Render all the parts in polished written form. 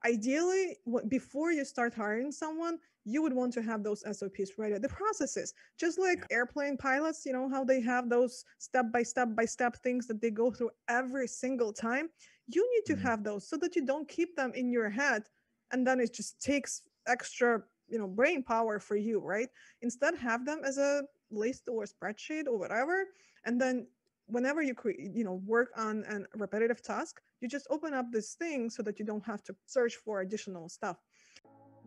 ideally, before you start hiring someone, you would want to have those SOPs ready. The processes, just like airplane pilots, you know, how they have those step-by-step things that they go through every single time. You need to have those so that you don't keep them in your head, and then it just takes extra, brain power for you, right? Instead, have them as a list or spreadsheet or whatever, and then whenever you work on a repetitive task, you just open up this thing so that you don't have to search for additional stuff.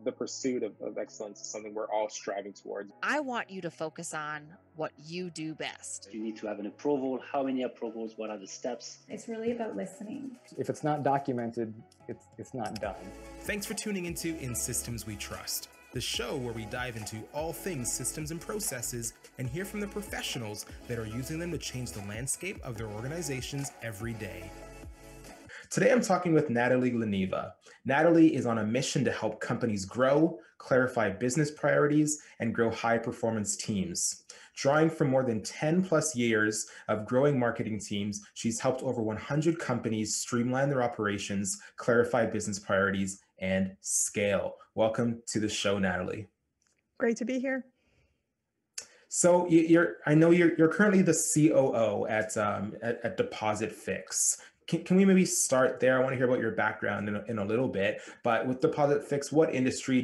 The pursuit of excellence is something we're all striving towards. I want you to focus on what you do best. You need to have an approval. How many approvals? What are the steps? It's really about listening. If it's not documented, it's not done. Thanks for tuning into In Systems We Trust, the show where we dive into all things systems and processes and hear from the professionals that are using them to change the landscape of their organizations every day. Today, I'm talking with Natalie Luneva. Natalie is on a mission to help companies grow, clarify business priorities, and grow high-performance teams. Drawing from more than 10 plus years of growing marketing teams, she's helped over 100 companies streamline their operations, clarify business priorities, and scale. Welcome to the show, Natalie. Great to be here. So I know you're currently the COO at Deposit Fix. Can we maybe start there? I want to hear about your background in a little bit, but with Deposit Fix, what industry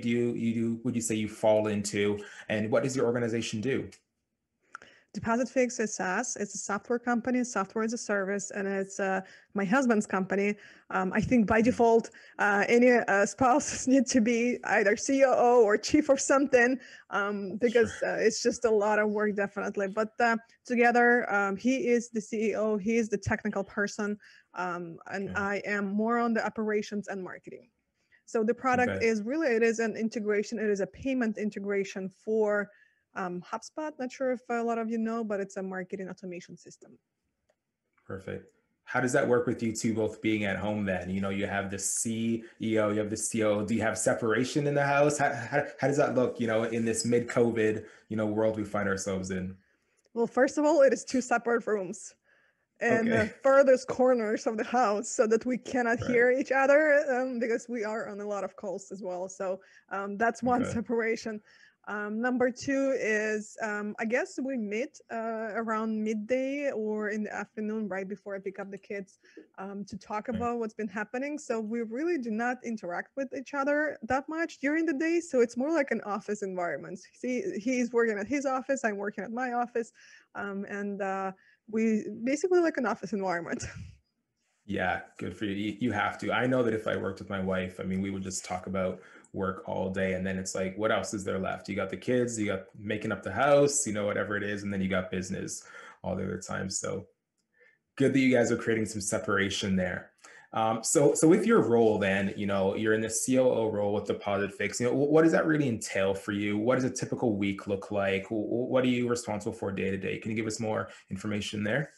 would you say you fall into, and what does your organization do? Deposit Fix is SaaS. It's a software company, software as a service, and it's my husband's company. I think by default, any spouses need to be either COO or chief of something, because it's just a lot of work, definitely. But together, he is the CEO, he is the technical person, and I am more on the operations and marketing. So the product is it is an integration. It is a payment integration for HubSpot. Not sure if a lot of you know, but it's a marketing automation system. Perfect. How does that work with you two both being at home then? You have the CEO, you have the COO. Do you have separation in the house? How does that look, in this mid-COVID, world we find ourselves in? Well, first of all, it is two separate rooms in the furthest corners of the house so that we cannot hear each other, because we are on a lot of calls as well. So that's one separation. Number two is, I guess we meet around midday or in the afternoon, right before I pick up the kids, to talk about what's been happening. So we really do not interact with each other that much during the day. So it's more like an office environment. He's working at his office, I'm working at my office, and we basically like an office environment. Yeah, good for you. You have to. I know that if I worked with my wife, we would just talk about work all day, and then it's like, what else is there left? You got the kids, you got making up the house, whatever it is, and then you got business all the other time. So good that you guys are creating some separation there. So with your role then, you're in the COO role with Deposit Fix. What does that really entail for you? What does a typical week look like? What are you responsible for day to day? Can you give us more information there?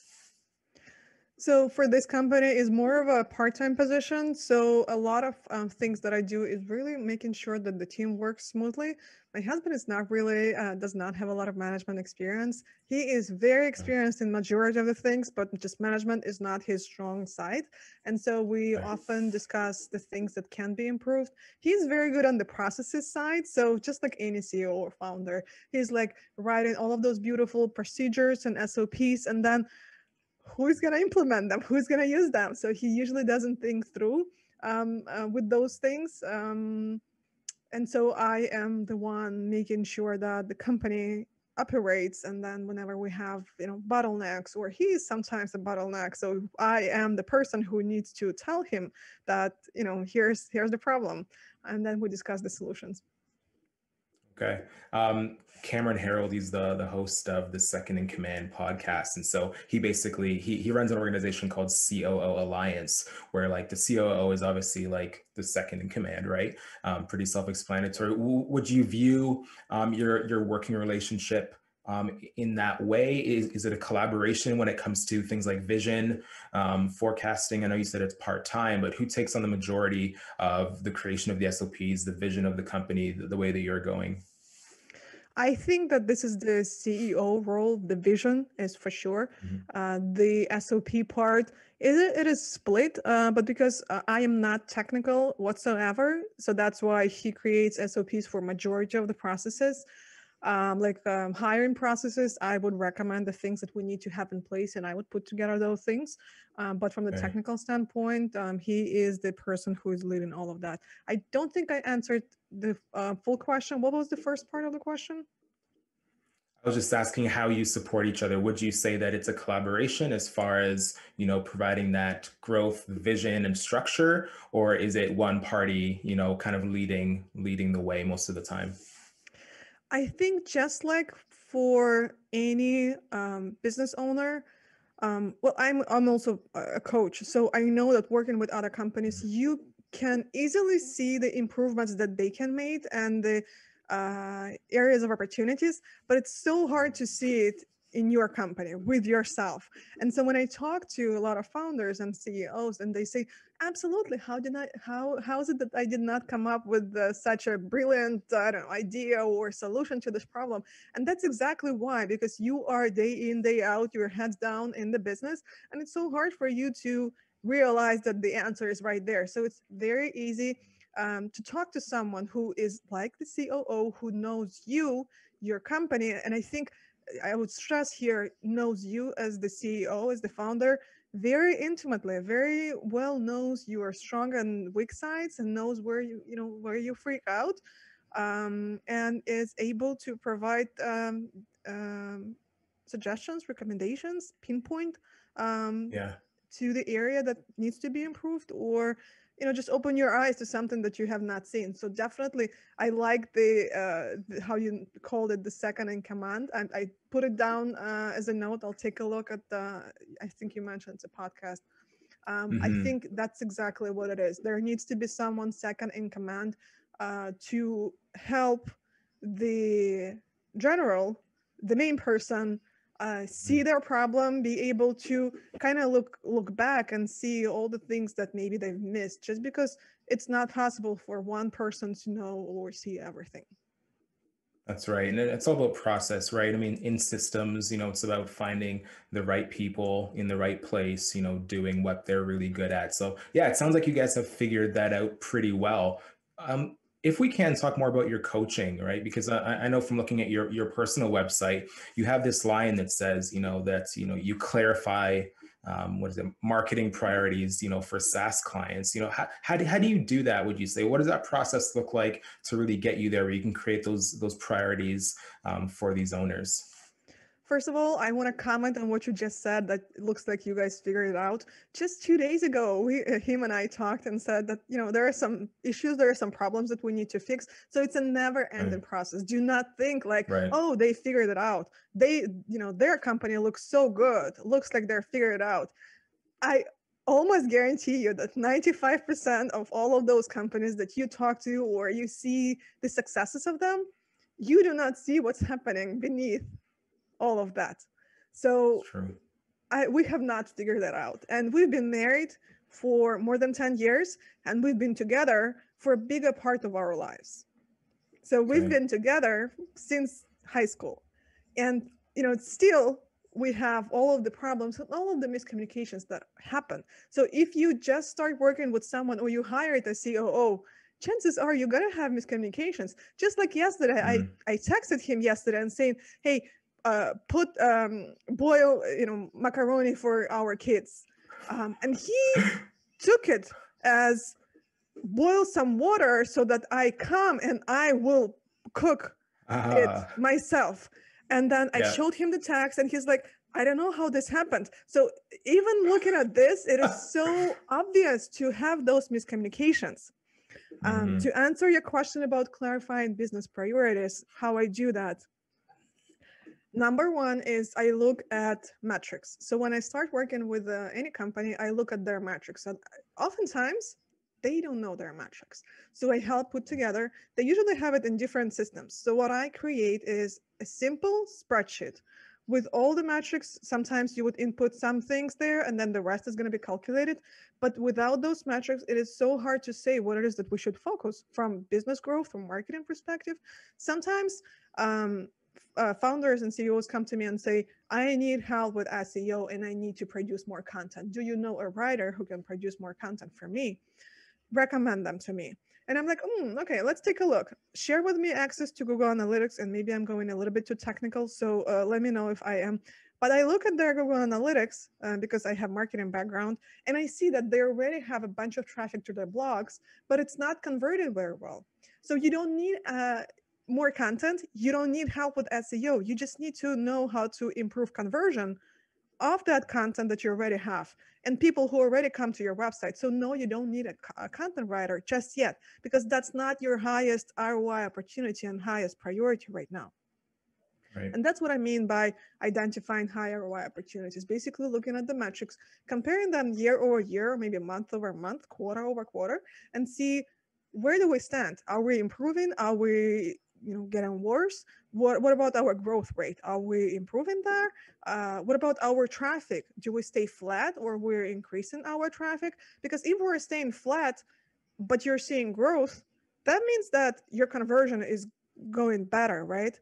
So for this company is more of a part-time position. So a lot of things that I do is really making sure that the team works smoothly. My husband is not really, does not have a lot of management experience. He is very experienced in majority of the things, but just management is not his strong side. And so we often discuss the things that can be improved. He's very good on the processes side. So just like any CEO or founder, he's like writing all of those beautiful procedures and SOPs, and then who's going to implement them, who's going to use them. So he usually doesn't think through with those things. And so I am the one making sure that the company operates. And then whenever we have, bottlenecks, or he's sometimes a bottleneck, so I am the person who needs to tell him that, here's the problem. And then we discuss the solutions. Okay. Cameron Harold, he's the host of the Second in Command podcast. And so he basically, he runs an organization called COO Alliance, where like the COO is obviously like the second in command, right? Pretty self-explanatory. Would you view your working relationship in that way? Is it a collaboration when it comes to things like vision, forecasting? I know you said it's part-time, but who takes on the majority of the creation of the SOPs, the vision of the company, the way that you're going? I think that this is the CEO role. The vision is for sure. The SOP part it is split, but because I am not technical whatsoever, so that's why he creates SOPs for majority of the processes. Hiring processes, I would recommend the things that we need to have in place, and I would put together those things. But from the Okay. technical standpoint, he is the person who is leading all of that. I don't think I answered the full question. What was the first part of the question? I was just asking how you support each other. Would you say that it's a collaboration as far as, you know, providing that growth, vision, and structure, or is it one party, you know, kind of leading the way most of the time? I think just like for any business owner, well, I'm also a coach, so I know that working with other companies, you can easily see the improvements that they can make and the areas of opportunities, but it's so hard to see it in your company with yourself. And so when I talk to a lot of founders and CEOs, and they say, absolutely, how is it that I did not come up with such a brilliant idea or solution to this problem? And that's exactly why, because you are day in, day out, your heads down in the business, and it's so hard for you to realize that the answer is right there. So it's very easy to talk to someone who is like the COO, who knows you, your company, and I think I would stress here, knows you as the CEO, as the founder, very intimately, very well knows your strong and weak sides, and knows where where you freak out, and is able to provide suggestions, recommendations, pinpoint Yeah. to the area that needs to be improved, or just open your eyes to something that you have not seen. So definitely I like the how you called it, the second in command, and I put it down as a note. I'll take a look at I think you mentioned it's a podcast. I think that's exactly what it is. There needs to be someone second in command to help the general, the main person, see their problem, be able to kind of look back and see all the things that maybe they've missed, just because it's not possible for one person to know or see everything. That's right. And it's all about process, right? I mean, in systems, you know, it's about finding the right people in the right place, you know, doing what they're really good at. So yeah, it sounds like you guys have figured that out pretty well. If we can talk more about your coaching, right? Because I know from looking at your personal website, you have this line that says, you know, that, you know, you clarify what is it, marketing priorities, you know, for SaaS clients. You know, how do you do that, would you say? What does that process look like to really get you there where you can create those priorities for these owners? First of all, I want to comment on what you just said, that it looks like you guys figured it out. Just 2 days ago, him and I talked and said that, there are some issues, there are some problems that we need to fix. So it's a never-ending process. Do not think like, oh, they figured it out. They, their company looks so good. Looks like they're figured it out. I almost guarantee you that 95% of all of those companies that you talk to or you see the successes of them, you do not see what's happening beneath all of that. So we have not figured that out. And we've been married for more than 10 years, and we've been together for a bigger part of our lives. So we've been together since high school. And, still we have all of the problems and all of the miscommunications that happen. So if you just start working with someone or you hire a COO, chances are you're going to have miscommunications. Just like yesterday, I texted him yesterday and saying, hey, boil macaroni for our kids, and he took it as boil some water so that I come and I will cook it myself. And then I showed him the text and he's like, I don't know how this happened. So even looking at this, it is so obvious to have those miscommunications. To answer your question about clarifying business priorities, how I do that. Number one is I look at metrics. So when I start working with any company, I look at their metrics. And oftentimes, they don't know their metrics. So I help put together, they usually have it in different systems. So what I create is a simple spreadsheet With all the metrics, sometimes you would input some things there and then the rest is going to be calculated. But without those metrics, it is so hard to say what it is that we should focus from business growth, from marketing perspective. Sometimes founders and CEOs come to me and say, I need help with SEO and I need to produce more content. Do you know a writer who can produce more content for me? Recommend them to me. And I'm like, okay, let's take a look. Share with me access to Google Analytics. And maybe I'm going a little bit too technical, so let me know if I am. But I look at their Google Analytics because I have marketing background, and I see that they already have a bunch of traffic to their blogs, but it's not converted very well. So you don't need more content. You don't need help with SEO. You just need to know how to improve conversion of that content that you already have and people who already come to your website. So no, you don't need a content writer just yet, because that's not your highest ROI opportunity and highest priority right now. Right. And that's what I mean by identifying high ROI opportunities, basically looking at the metrics, comparing them year over year, maybe month over month, quarter over quarter, and see where do we stand? Are we improving? Are we getting worse? What about our growth rate? Are we improving there? What about our traffic? Do we stay flat or we're increasing our traffic? Because if we're staying flat, but you're seeing growth, that means that your conversion is going better, right?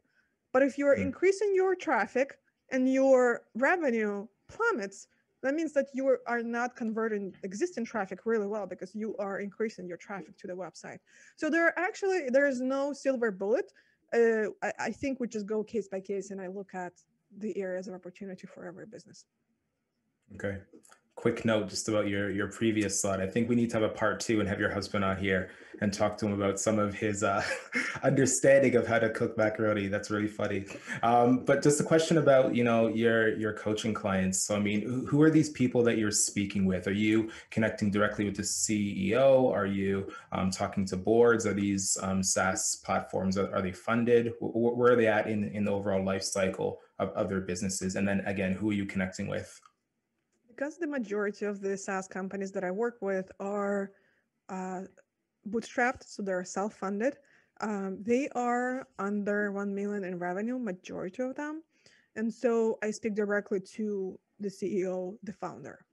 But if you're increasing your traffic and your revenue plummets, that means that you are not converting existing traffic really well because you are increasing your traffic to the website. So there is no silver bullet. I think we just go case by case and I look at the areas of opportunity for every business. Okay. Quick note just about your previous slide. I think we need to have a part 2 and have your husband on here and talk to him about some of his understanding of how to cook macaroni. That's really funny. But just a question about, your coaching clients. So, I mean, who are these people that you're speaking with? Are you connecting directly with the CEO? Are you talking to boards? Are these SaaS platforms, are they funded? Where are they at in the overall life cycle of their businesses? And then again, who are you connecting with? Because the majority of the SaaS companies that I work with are bootstrapped, so they're self-funded. They are under 1 million in revenue, majority of them. And so I speak directly to the CEO, the founder.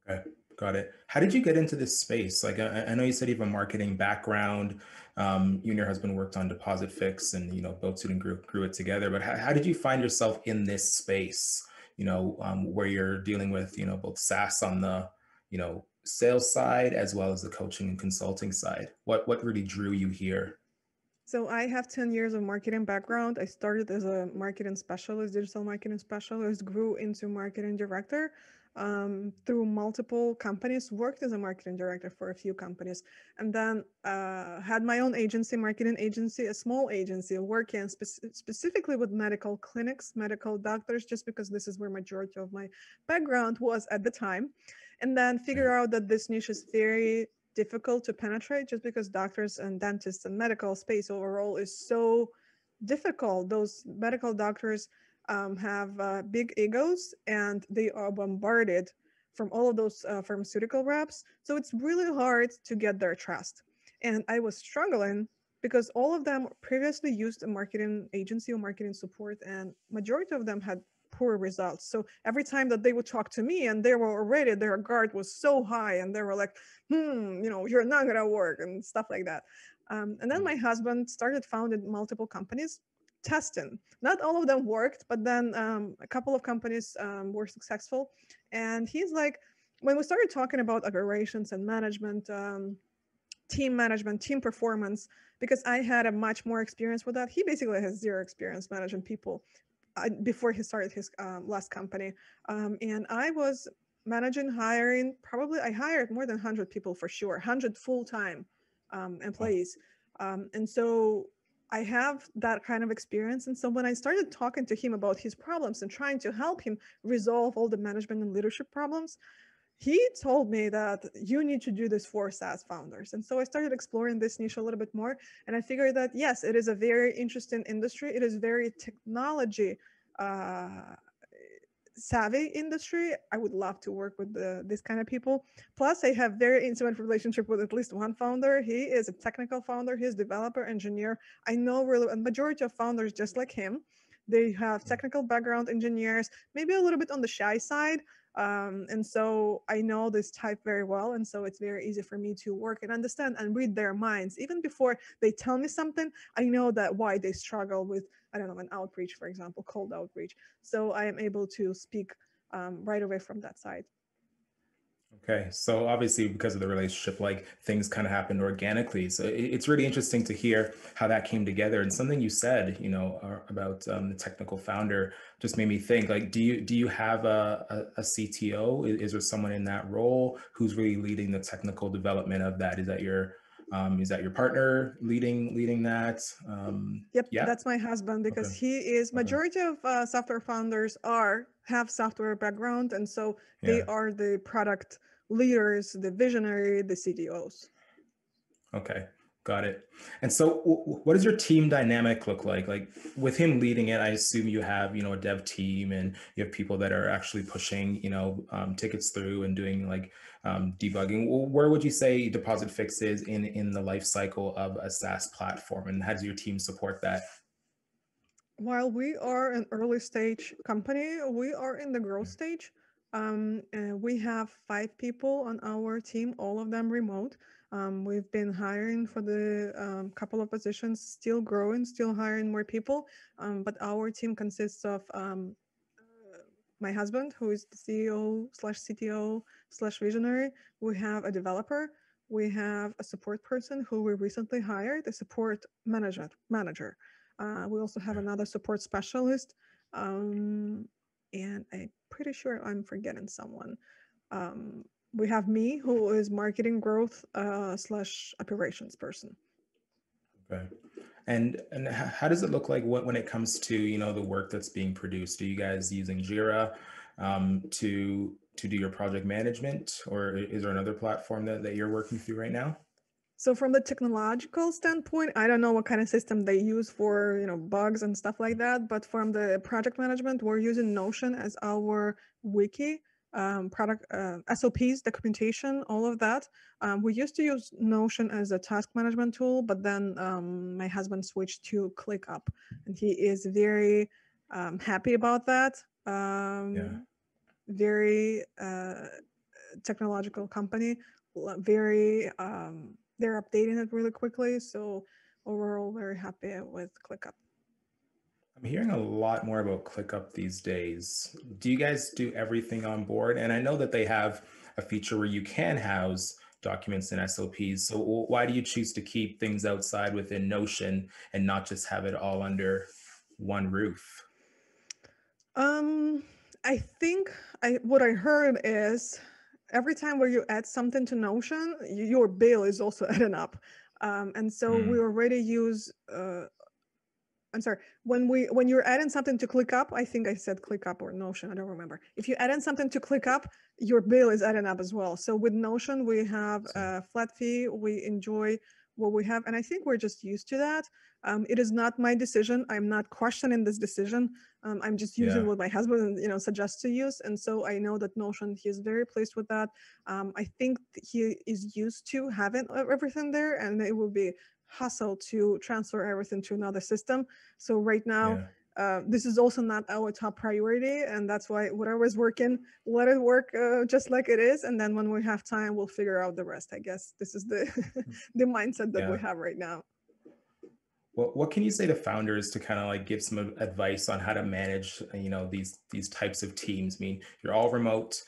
Okay, got it. How did you get into this space? Like, I know you said you have a marketing background. You and your husband worked on Deposit Fix and, built it and grew it together. But how did you find yourself in this space? Where you're dealing with, both SaaS on the, sales side, as well as the coaching and consulting side. What really drew you here? So I have 10 years of marketing background. I started as a marketing specialist, digital marketing specialist, grew into marketing director through multiple companies, worked as a marketing director for a few companies, and then had my own agency, marketing agency, a small agency, working specifically with medical clinics, medical doctors, just because this is where majority of my background was at the time. And then figure out that this niche is very difficult to penetrate just because doctors and dentists and medical space overall is so difficult. Those medical doctors have big egos and they are bombarded from all of those pharmaceutical reps. So it's really hard to get their trust. And I was struggling because all of them previously used a marketing agency or marketing support, and majority of them had poor results. So every time that they would talk to me and they were already, their guard was so high and they were like, you're not gonna work and stuff like that. And then my husband founded multiple companies testing. Not all of them worked, but then a couple of companies were successful. And he's like, when we started talking about operations and management, team management, team performance, because I had a much more experience with that. He basically has zero experience managing people before he started his last company. And I was managing, hiring, I hired more than 100 people for sure, 100 full-time employees. And so I have that kind of experience. And so when I started talking to him about his problems and trying to help him resolve all the management and leadership problems, he told me that you need to do this for SaaS founders. And so I started exploring this niche a little bit more. And I figured that, yes, it is a very interesting industry. It is very technology savvy industry. I would love to work with this kind of people. Plus, I have very intimate relationship with at least one founder. He is a technical founder. He's developer, engineer. I know really a majority of founders just like him. They have technical background, engineers, maybe a little bit on the shy side. And so I know this type very well. And so it's very easy for me to work and understand and read their minds. Even before they tell me something, I know that why they struggle with, I don't know, an outreach, for example, cold outreach. So I am able to speak right away from that side. Okay, so obviously because of the relationship, like things kind of happened organically. So it's really interesting to hear how that came together. And something you said, about the technical founder just made me think. Like, do you have a CTO? Is there someone in that role who's really leading the technical development of that? Is that your partner leading that? Yep, Yeah. that's my husband, because Okay. he is, majority of software founders have software background, and so they Yeah. are the product leaders, the visionary, the CDOs. Okay, got it. And so what does your team dynamic look like? Like with him leading it, I assume you have, a dev team and you have people that are actually pushing, tickets through and doing like debugging. Where would you say Deposit Fix is in the life cycle of a SaaS platform, and how does your team support that? While we are an early stage company, we are in the growth stage. And we have 5 people on our team, all of them remote. We've been hiring for the couple of positions, still growing, still hiring more people. But our team consists of my husband, who is the CEO/CTO/visionary. We have a developer. We have a support person who we recently hired, a support manager. We also have another support specialist. And I'm pretty sure I'm forgetting someone. We have me, who is marketing growth / operations person. Okay. And how does it look like when it comes to, the work that's being produced? Are you guys using Jira to do your project management, or is there another platform that you're working through right now? So from the technological standpoint, I don't know what kind of system they use for, bugs and stuff like that. But from the project management, we're using Notion as our wiki, product SOPs, documentation, all of that. We used to use Notion as a task management tool, but then my husband switched to ClickUp, and he is very happy about that. Very technological company, very they're updating it really quickly. So overall, very happy with ClickUp. I'm hearing a lot more about ClickUp these days. Do you guys do everything on board? And I know that they have a feature where you can house documents and SOPs. So why do you choose to keep things outside within Notion and not just have it all under one roof? I think what I heard is every time where you add something to Notion, your bill is also adding up. And so we already use I'm sorry, when you're adding something to ClickUp, I think I said ClickUp or Notion, I don't remember. If you add in something to ClickUp, your bill is adding up as well. So with Notion, we have a flat fee. We enjoy what we have, and I think we're just used to that. It is not my decision. I'm not questioning this decision. I'm just using what my husband, suggests to use, and so I know that Notion, he is very pleased with that. I think he is used to having everything there, and it will be hustle to transfer everything to another system. So right now, this is also not our top priority, and that's why whatever is working, let it work just like it is, and then when we have time, we'll figure out the rest. I guess this is the the mindset that we have right now. What can you say to founders to kind of like give some advice on how to manage, these types of teams? I mean, you're all remote,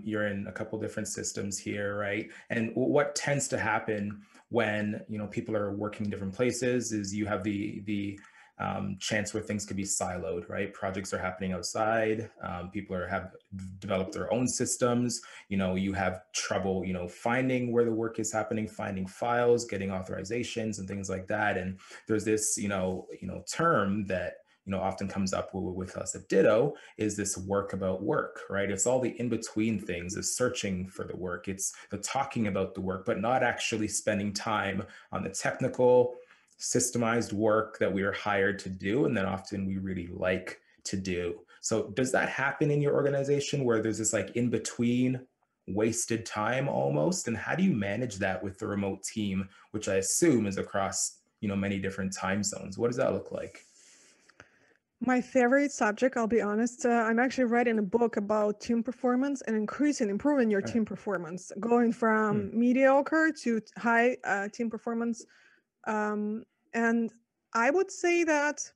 you're in a couple different systems here, right? And what tends to happen when, people are working in different places is you have the chance where things could be siloed, right? Projects are happening outside. People have developed their own systems. You have trouble, finding where the work is happening, finding files, getting authorizations and things like that. And there's this, term that, often comes up with us at Ditto, is this work about work, right? It's all the in-between things, is searching for the work. It's the talking about the work, but not actually spending time on the technical, systemized work that we are hired to do, and then often we really like to do. So does that happen in your organization where there's this like in between wasted time almost? And how do you manage that with the remote team, which I assume is across, many different time zones? What does that look like? My favorite subject, I'll be honest, I'm actually writing a book about team performance and improving your Right. team performance, going Hmm. from mediocre to high team performance. And I would say that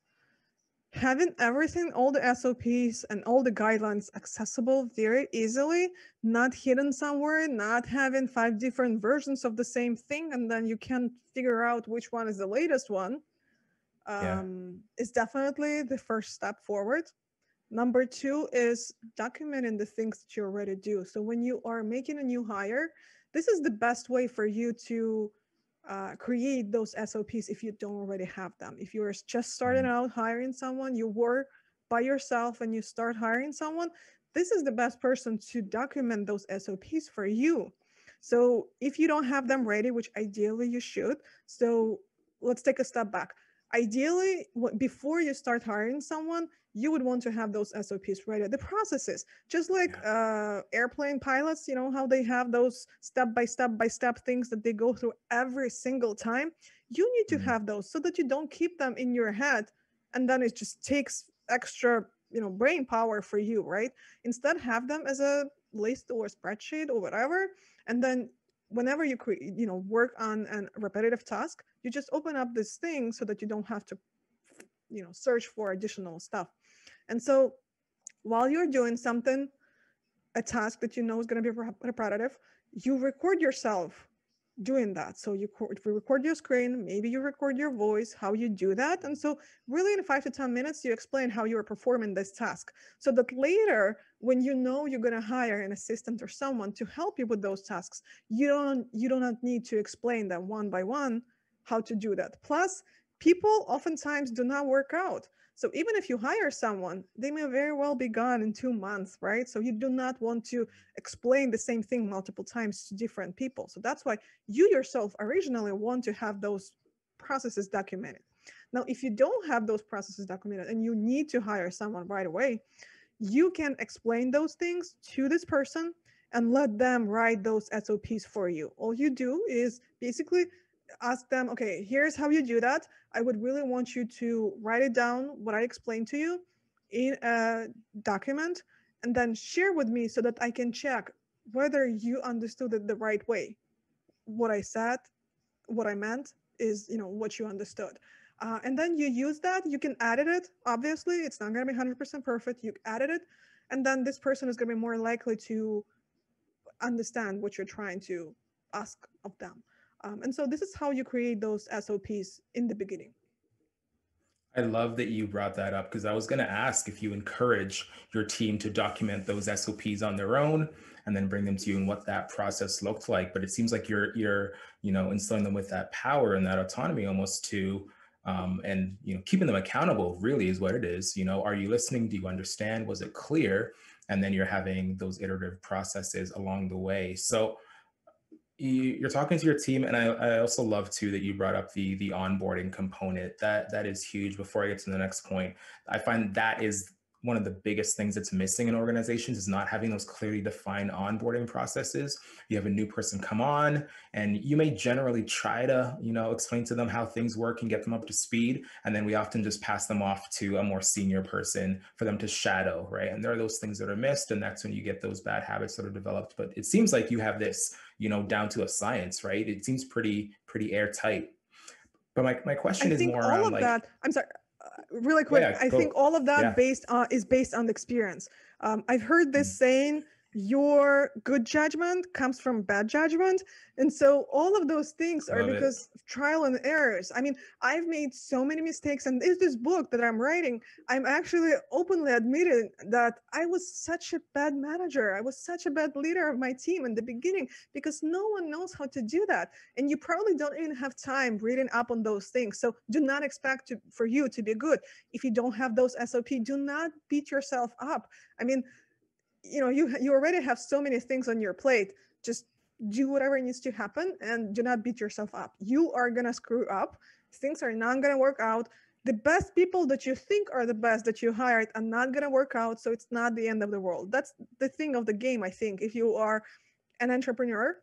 having everything, all the SOPs and all the guidelines accessible very easily, not hidden somewhere, not having 5 different versions of the same thing, and then you can't figure out which one is the latest one, Yeah. is definitely the first step forward. Number 2 is documenting the things that you already do. So when you are making a new hire, this is the best way for you to create those SOPs if you don't already have them. If you're just starting out hiring someone, you work by yourself and you start hiring someone, this is the best person to document those SOPs for you. So if you don't have them ready, which ideally you should, so let's take a step back. Ideally, before you start hiring someone, you would want to have those SOPs ready. The processes, just like airplane pilots, you know how they have those step by step things that they go through every single time. You need to have those so that you don't keep them in your head, and then it just takes extra, brain power for you, right? Instead, have them as a list or spreadsheet or whatever, and then whenever you work on a repetitive task, you just open up this thing so that you don't have to search for additional stuff. And so while you're doing something, a task that you know is going to be repetitive, you record yourself doing that. So you record your screen, maybe you record your voice, how you do that. And so really in 5 to 10 minutes, you explain how you are performing this task so that later when you know you're going to hire an assistant or someone to help you with those tasks, you do not need to explain them one by one how to do that. Plus, people oftentimes do not work out. So even if you hire someone, they may very well be gone in 2 months, right? So you do not want to explain the same thing multiple times to different people. So that's why you yourself originally want to have those processes documented. Now, if you don't have those processes documented and you need to hire someone right away, you can explain those things to this person and let them write those SOPs for you. All you do is basically ask them, okay, here's how you do that. I would really want you to write it down, what I explained to you, in a document, and then share with me so that I can check whether you understood it the right way. What I said, what I meant is, what you understood. And then you use that, you can edit it. Obviously, it's not going to be 100% perfect. You edit it, and then this person is going to be more likely to understand what you're trying to ask of them. And so this is how you create those SOPs in the beginning. I love that you brought that up because I was going to ask if you encourage your team to document those SOPs on their own and then bring them to you and what that process looked like. But it seems like you're instilling them with that power and that autonomy almost to and keeping them accountable really is what it is. Are you listening? Do you understand? Was it clear? And then you're having those iterative processes along the way. So you're talking to your team, and I also love too that you brought up the onboarding component. That is huge. Before I get to the next point, I find that is one of the biggest things that's missing in organizations is not having those clearly defined onboarding processes. You have a new person come on and you may generally try to, explain to them how things work and get them up to speed. And then we often just pass them off to a more senior person for them to shadow, right? And there are those things that are missed. And that's when you get those bad habits that are developed. But it seems like you have this, down to a science, right? It seems pretty airtight. But my question is more around like that. I'm sorry. Really quick, Yeah, I go. think all of that Yeah. is based on the experience. I've heard this saying, your good judgment comes from bad judgment. And so all of those things are Love it. because of trial and errors. I mean, I've made so many mistakes, and in this book that I'm writing, I'm actually openly admitting that I was such a bad manager. I was such a bad leader of my team in the beginning because no one knows how to do that. And you probably don't even have time reading up on those things. So do not expect for you to be good. If you don't have those SOP, do not beat yourself up. I mean, you already have so many things on your plate. Just do whatever needs to happen and do not beat yourself up. You are going to screw up. Things are not going to work out. The best people that you think are the best that you hired are not going to work out. So it's not the end of the world. That's the thing of the game, I think. If you are an entrepreneur,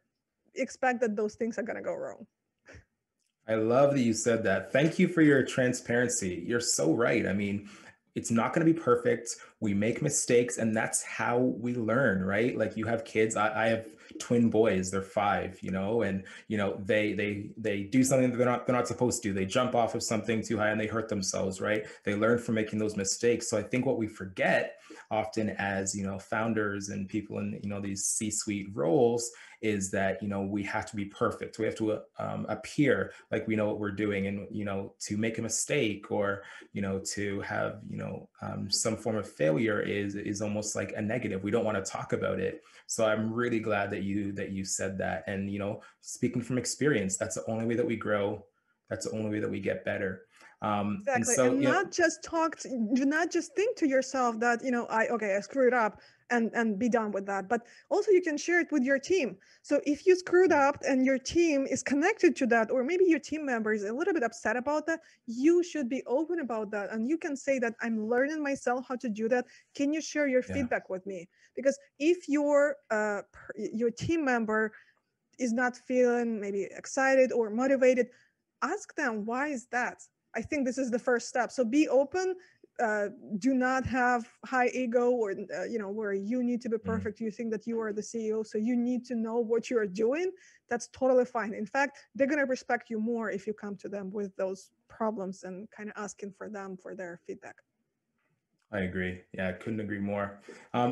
expect that those things are going to go wrong. I love that you said that. Thank you for your transparency. You're so right. I mean, it's not going to be perfect. We make mistakes, and that's how we learn, right? Like you have kids. I have twin boys. They're 5, and they do something that they're not supposed to. They jump off of something too high and they hurt themselves, right? They learn from making those mistakes. So I think what we forget often as founders and people in these C-suite roles is that we have to be perfect. We have to appear like we know what we're doing, and to make a mistake or to have some form of failure is almost like a negative. We don't want to talk about it. So I'm really glad that you said that. And speaking from experience, that's the only way that we grow. That's the only way that we get better. Exactly. And so And do not just think to yourself that, I screwed up and be done with that. But also you can share it with your team. So if you screwed up and your team is connected to that, or maybe your team member is a little bit upset about that, you should be open about that. And you can say that I'm learning myself how to do that. Can you share your feedback with me? Because if your team member is not feeling maybe excited or motivated, ask them, why is that? I think this is the first step. So be open. Do not have high ego or, where you need to be perfect. You think that you are the CEO, so you need to know what you are doing. That's totally fine. In fact, they're going to respect you more if you come to them with those problems and kind of asking for them for their feedback. I agree. Yeah, I couldn't agree more.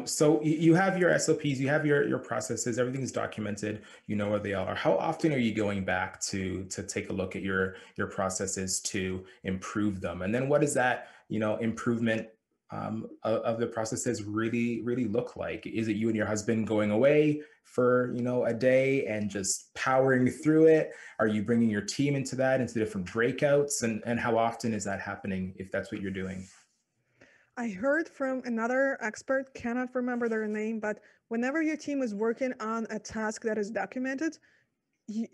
So you have your SOPs, you have your processes, everything's documented, you know where they are. How often are you going back to take a look at your processes to improve them? And then what does that, improvement of the processes really look like? Is it you and your husband going away for, a day and just powering through it? Are you bringing your team into different breakouts? And how often is that happening if that's what you're doing? I heard from another expert, cannot remember their name, but whenever your team is working on a task that is documented,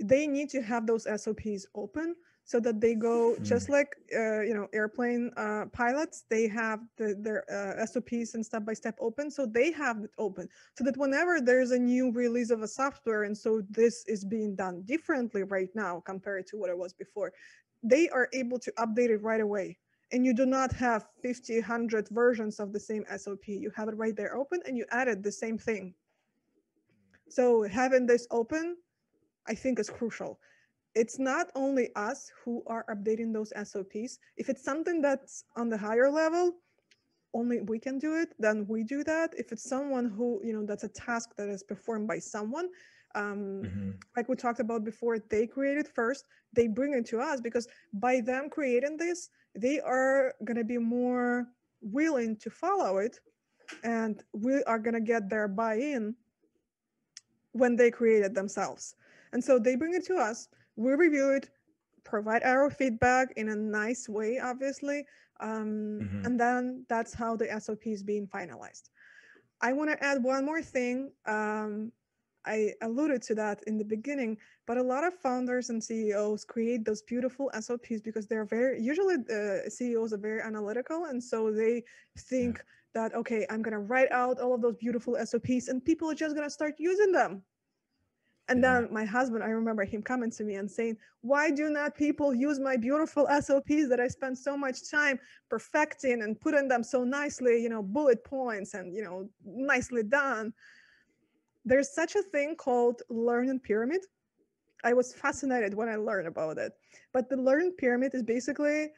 they need to have those SOPs open so that they go just like, airplane pilots, they have their SOPs and step-by-step open. So they have it open so that whenever there's a new release of a software, and so this is being done differently right now compared to what it was before, they are able to update it right away. And you do not have 50, 100 versions of the same SOP. You have it right there open and you added the same thing. So having this open, I think, is crucial. It's not only us who are updating those SOPs. If it's something that's on the higher level, only we can do it, then we do that. If it's someone who, that's a task that is performed by someone, like we talked about before, they create it first, they bring it to us, because by them creating this, they are going to be more willing to follow it, and we are going to get their buy-in when they create it themselves. And so they bring it to us, we review it, provide our feedback in a nice way, obviously, and then that's how the SOP is being finalized. I want to add one more thing. I alluded to that in the beginning, but a lot of founders and CEOs create those beautiful SOPs because they're usually CEOs are very analytical. And so they think that, okay, I'm going to write out all of those beautiful SOPs and people are just going to start using them. And then my husband, I remember him coming to me and saying, why do not people use my beautiful SOPs that I spent so much time perfecting and putting them so nicely, bullet points and, nicely done. There's such a thing called learning pyramid. I was fascinated when I learned about it. But the learning pyramid is basically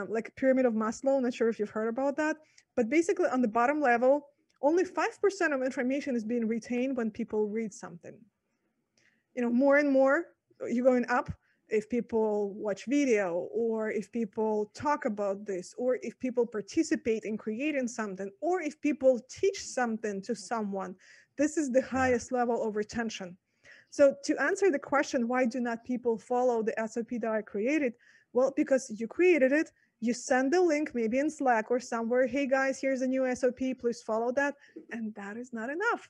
like a pyramid of Maslow. I'm not sure if you've heard about that. But basically on the bottom level, only 5% of information is being retained when people read something. More and more you're going up if people watch video, or if people talk about this, or if people participate in creating something, or if people teach something to someone. This is the highest level of retention. So to answer the question, why do not people follow the SOP that I created? Well, because you created it, you send the link, maybe in Slack or somewhere, hey guys, here's a new SOP, please follow that. And that is not enough.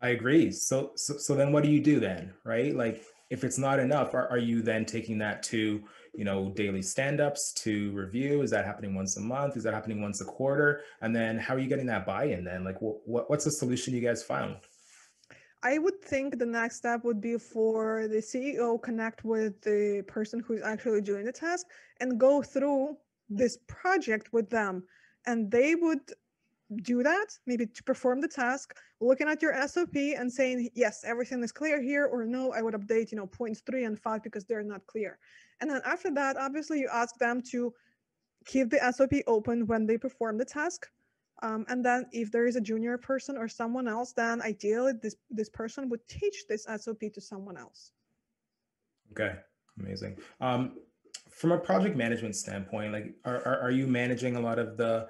I agree. So then what do you do then, right? Like if it's not enough, are you then taking that to, daily stand-ups to review? Is that happening once a month? Is that happening once a quarter? And then how are you getting that buy-in then? Like what's the solution you guys found? I would think the next step would be for the CEO connect with the person who's actually doing the task and go through this project with them. And they would do that, maybe to perform the task, looking at your SOP and saying, yes, everything is clear here, or no, I would update, points 3 and 5 because they're not clear. And then after that, obviously you ask them to keep the SOP open when they perform the task. And then if there is a junior person or someone else, then ideally this person would teach this SOP to someone else. Okay, amazing. From a project management standpoint, like are you managing a lot of the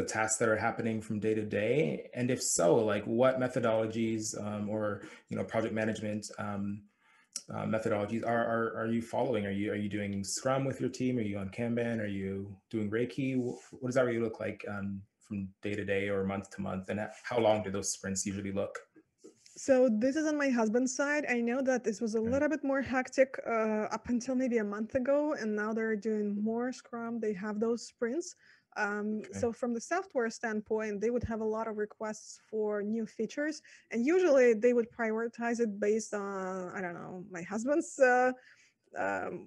tasks that are happening from day to day? And if so, like what methodologies or project management methodologies are you following? Are you doing Scrum with your team? Are you on Kanban? Are you doing Reiki? What does that really look like from day to day or month to month? And how long do those sprints usually look? So this is on my husband's side. I know that this was a little bit more hectic up until maybe a month ago, and now they're doing more Scrum. They have those sprints. So from the software standpoint, they would have a lot of requests for new features, and usually they would prioritize it based on, I don't know, my husband's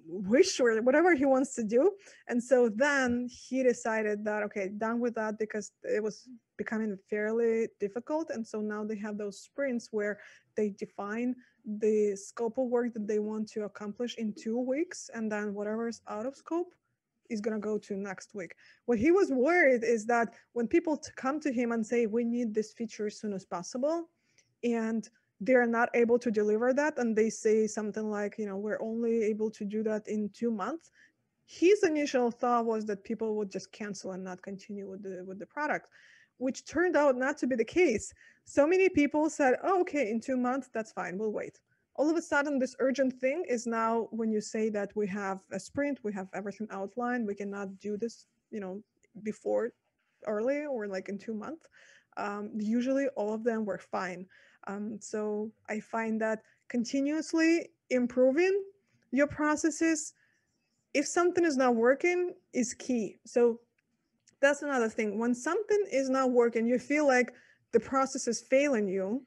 wish or whatever he wants to do. And so then he decided that, okay, done with that, because it was becoming fairly difficult. And so now they have those sprints where they define the scope of work that they want to accomplish in 2 weeks, and then whatever is out of scope is going to go to next week. What he was worried is that when people come to him and say, we need this feature as soon as possible, and they're not able to deliver that, and they say something like, we're only able to do that in 2 months, his initial thought was that people would just cancel and not continue with the product, which turned out not to be the case. So many people said, oh, okay, in 2 months, that's fine, we'll wait. All of a sudden, this urgent thing is now when you say that we have a sprint, we have everything outlined, we cannot do this, before early or like in 2 months. Usually all of them were fine. So I find that continuously improving your processes, if something is not working, is key. So that's another thing. When something is not working, you feel like the process is failing you,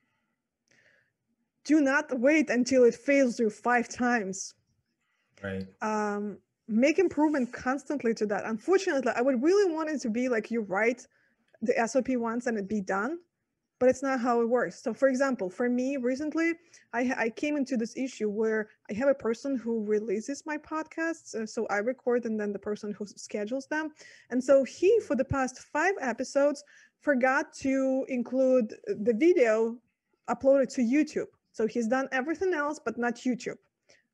do not wait until it fails you 5 times. Right. Make improvement constantly to that. Unfortunately, I would really want it to be like you write the SOP once and it be done, but it's not how it works. So for example, for me recently, I came into this issue where I have a person who releases my podcasts. So I record and then the person who schedules them. And so he, for the past 5 episodes, forgot to include the video uploaded to YouTube. So he's done everything else, but not YouTube.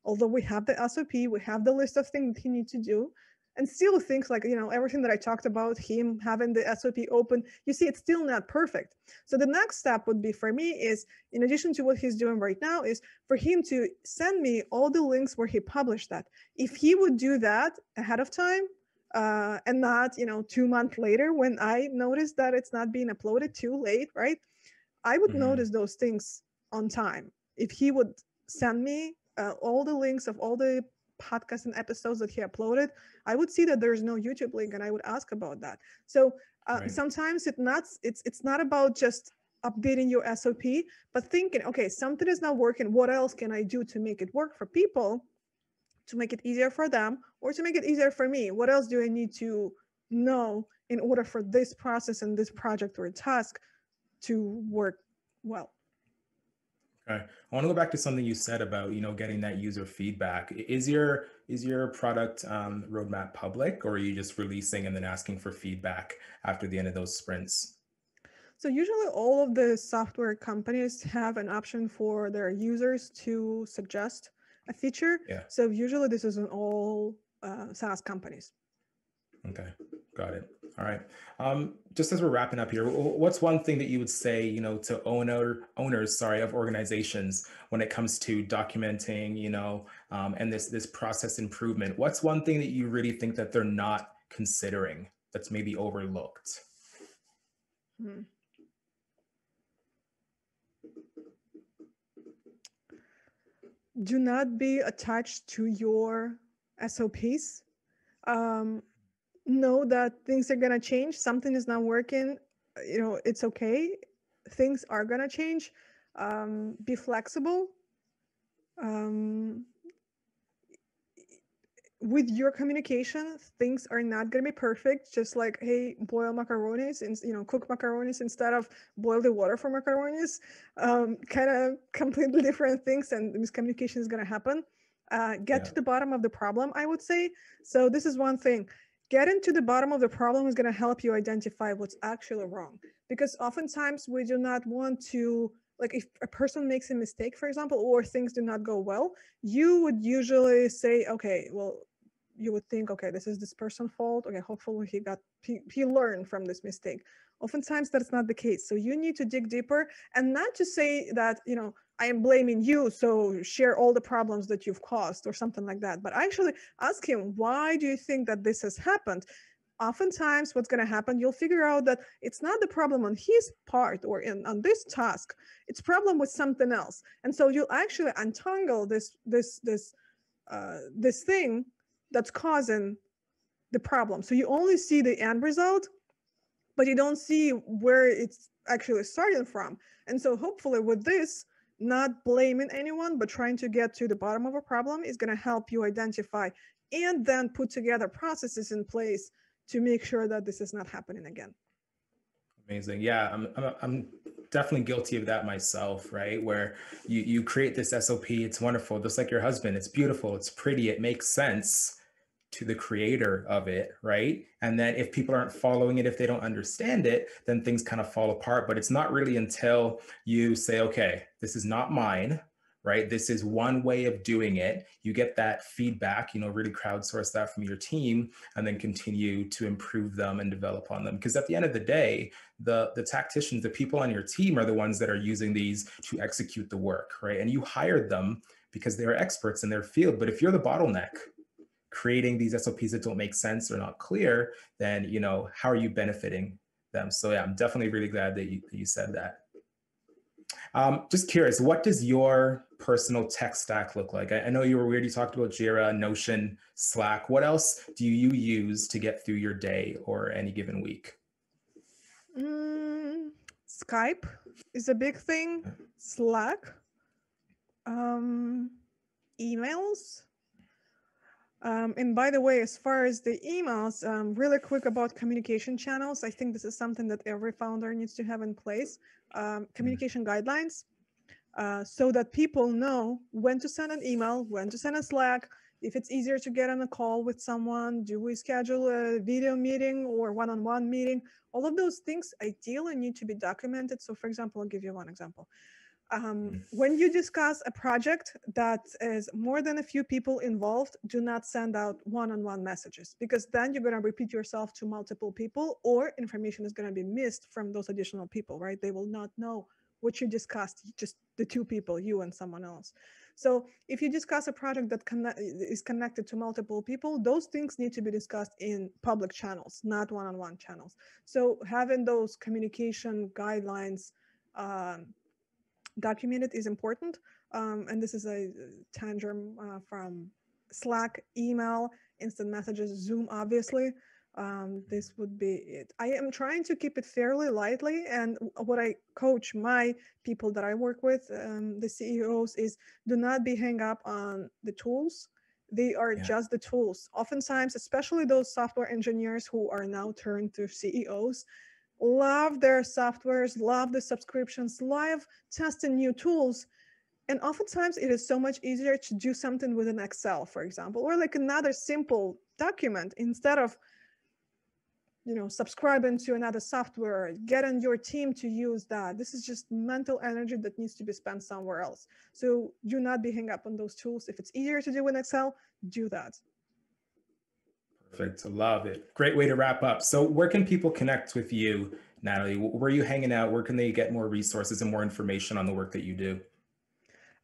Although we have the SOP, we have the list of things that he needs to do, and still things like, everything that I talked about, him having the SOP open, you see, it's still not perfect. So the next step would be for me is, in addition to what he's doing right now, is for him to send me all the links where he published that. If he would do that ahead of time, and not, 2 months later when I notice that it's not being uploaded too late, right? I would notice those things on time. If he would send me all the links of all the podcasts and episodes that he uploaded, I would see that there's no YouTube link and I would ask about that. So sometimes it's not about just updating your SOP, but thinking, okay, something is not working. What else can I do to make it work for people, to make it easier for them, or to make it easier for me? What else do I need to know in order for this process and this project or task to work well? Okay. I want to go back to something you said about, getting that user feedback. Is your product roadmap public, or are you just releasing and then asking for feedback after the end of those sprints? So usually all of the software companies have an option for their users to suggest a feature. Yeah. So usually this is in all SaaS companies. Okay, got it. All right. Just as we're wrapping up here, what's one thing that you would say, to owners, of organizations when it comes to documenting, and this process improvement? What's one thing that you really think that they're not considering that's maybe overlooked? Do not be attached to your SOPs. Know that things are going to change. Something is not working. It's okay. Things are going to change. Be flexible. With your communication, things are not going to be perfect. Just like, hey, boil macaronis and cook macaronis instead of boil the water for macaronis. Kind of completely different things, and miscommunication is going to happen. Get to the bottom of the problem, I would say. So this is one thing. Getting to the bottom of the problem is going to help you identify what's actually wrong, because oftentimes we do not want to, like, if a person makes a mistake, for example, or things do not go well, you would usually say, okay, well, you would think, okay, this is this person's fault. Okay, hopefully he learned from this mistake. Oftentimes that's not the case. So you need to dig deeper and not just say that, I am blaming you, so share all the problems that you've caused or something like that. But actually ask him, why do you think that this has happened? Oftentimes what's going to happen, you'll figure out that it's not the problem on his part or on this task. It's problem with something else. And so you'll actually untangle this thing that's causing the problem. So you only see the end result, but you don't see where it's actually starting from. And so hopefully with this, not blaming anyone, but trying to get to the bottom of a problem is going to help you identify and then put together processes in place to make sure that this is not happening again. Amazing. Yeah, I'm definitely guilty of that myself, right? Where you create this SOP, it's wonderful, just like your husband, it's beautiful, it's pretty, it makes sense to the creator of it, right? And then if people aren't following it, if they don't understand it, then things kind of fall apart. But it's not really until you say, okay, this is not mine, right? This is one way of doing it. You get that feedback, really crowdsource that from your team, and then continue to improve them and develop on them. Because at the end of the day, the tacticians, the people on your team are the ones that are using these to execute the work, right? And you hired them because they're experts in their field. But if you're the bottleneck, creating these SOPs that don't make sense or not clear, then, how are you benefiting them? So yeah, I'm definitely really glad that you said that. Just curious, what does your personal tech stack look like? I know you were weird. You talked about Jira, Notion, Slack. What else do you use to get through your day or any given week? Skype is a big thing. Slack, emails. And by the way, as far as the emails, really quick about communication channels. I think this is something that every founder needs to have in place. Communication guidelines, so that people know when to send an email, when to send a Slack. If it's easier to get on a call with someone, do we schedule a video meeting or one-on-one meeting? All of those things ideally need to be documented. So for example, I'll give you one example. When you discuss a project that is more than a few people involved, do not send out one-on-one messages, because then you're going to repeat yourself to multiple people, or information is going to be missed from those additional people, right? They will not know what you discussed, just the two people, you and someone else. So if you discuss a project that is connected to multiple people, those things need to be discussed in public channels, not one-on-one channels. So having those communication guidelines documented is important. And this is a tangent from Slack, email, instant messages, Zoom, obviously. This would be it. I am trying to keep it fairly lightly. And what I coach my people that I work with, the CEOs, is do not be hung up on the tools. They are just the tools. Oftentimes, especially those software engineers who are now turned to CEOs, love their softwares, love the subscriptions, love testing new tools. And oftentimes it is so much easier to do something with an Excel, for example, or like another simple document, instead of subscribing to another software, getting your team to use that. This is just mental energy that needs to be spent somewhere else. So do not be hung up on those tools. If it's easier to do in Excel, do that. Perfect. Love it. Great way to wrap up. So where can people connect with you, Natalie? Where are you hanging out? Where can they get more resources and more information on the work that you do?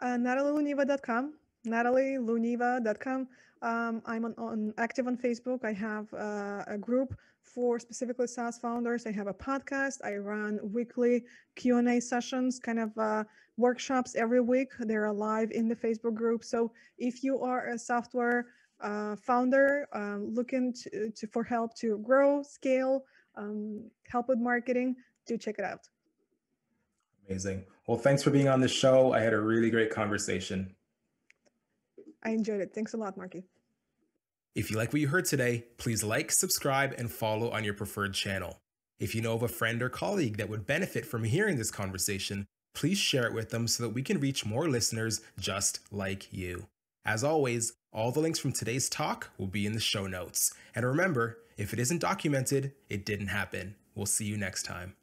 NatalieLuneva.com. NatalieLuneva.com. I'm active on Facebook. I have a group for specifically SaaS founders. I have a podcast. I run weekly Q&A sessions, kind of workshops every week. They're live in the Facebook group. So if you are a software founder looking for help to grow, scale, help with marketing, do check it out. Amazing. Well, Well, thanks for being on the show. I had a really great conversation. I enjoyed it. Thanks a lot, Marquis. If you like what you heard today, please like, subscribe, and follow on your preferred channel. If you know of a friend or colleague that would benefit from hearing this conversation, please share it with them so that we can reach more listeners just like you. As always, all the links from today's talk will be in the show notes. And remember, if it isn't documented, it didn't happen. We'll see you next time.